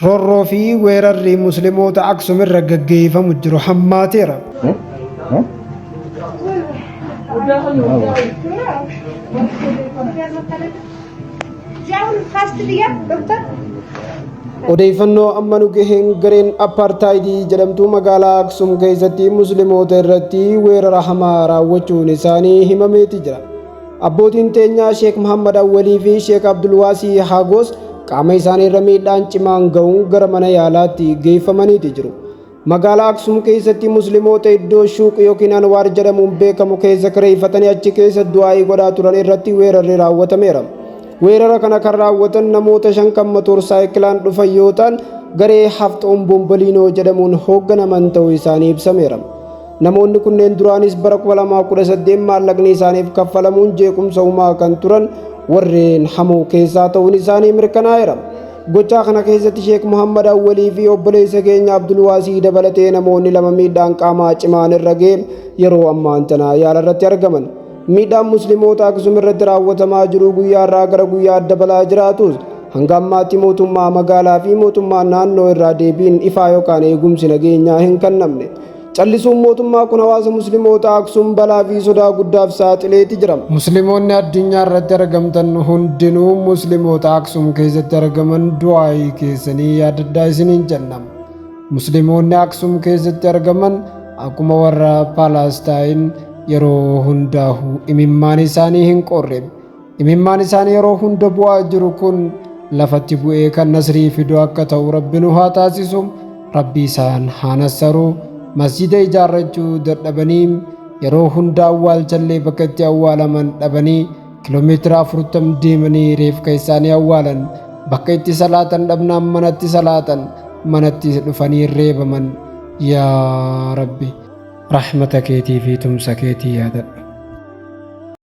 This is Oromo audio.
Roorroo fi weerarri musliimoota Aksum irra gaggeeffamu jiru hammaateera. Odeeffannoo amma nu gaheen gareen apartaayidii jedhamtu magaalaa Aksum keessatti musliimoota irratti weerara hamaa raawwachuun isaanii himameeti jira. Abbootiin teenyaa Sheek Muhammad Awwalii fi Sheek Abdulwaasii Hagos qaama isaanii irra miidhaan cimaan ga'uun gara mana yaalaatti geeffamaniiti jiru. Magaalaa Aksum keessatti musliimoota iddoo shuuq yookiin Anwaar jedhamuun beekamu keessa kireeffatanii achi keessa du'aa'ii godhaa turan irratti weerarri raawwatameera. Weerara kana kan raawwatan namoota 5 kan motorsaayiklaan dhufan yoo ta'an garee Hafxoon Bomboliinoo jedhamuun hoogganaman ta'uu isaanii ibsameera. Namoonni kunneen duraanis bara 2018 maallaqni isaaniif kaffalamuun jeequmsa uumaa kan turan warreen hamoo keessaa ta'uun isaanii mirkanaa'eera. Gochaa kana keessatti Sheek Muhammad Awwalii fi obboleessa keenya Abdulwaasii dabalatee namoonni 2 miidhaan qaamaa cimaan irra ga'e yeroo ammaan tana yaala irratti argaman. Miidhaan musliimoota Aksum irratti raawwatamaa jiru guyyaa irraa gara guyyaa dabalaa jiraatus hanga ammaatti mootummaa magaalaa fi mootummaa naannoo irraa deebiin ifaa yookaan eegumsi nageenyaa hin kennamne. Callisuun mootummaa kun hawaasa musliimoota Aksum balaa fi sodaa guddaaf saaxileeti jira. Musliimoonni addunyaa irratti argamtan hundinuu musliimoota Aksum keessatti argaman du'aa'ii keessanii yaadaddaa isiniin jennam. Musliimoonni Aksum keessatti argaman akkuma warra Palestine yeroo hundaa'u imimmaan isaanii hin qorre. Imimmaan isaanii yeroo hunda bu'aa jiru kun lafatti bu'ee kan nasrii fidu akka ta'u Rabbi nu haa taasisu. Rabbi isaan haa nassaru. Masjida ijaarrachuu dadhabanii yeroo hunda awwaalchallee bakka itti awwaalaman dhabanii kiiloomeetira 40 deemanii reefka isaanii awwaalan bakka itti salaatan dhabnaan manatti salaatan manatti dhufanii reebaman. Yaa Rabbi rahmata keetii fi tumsa keetii yaadadhu.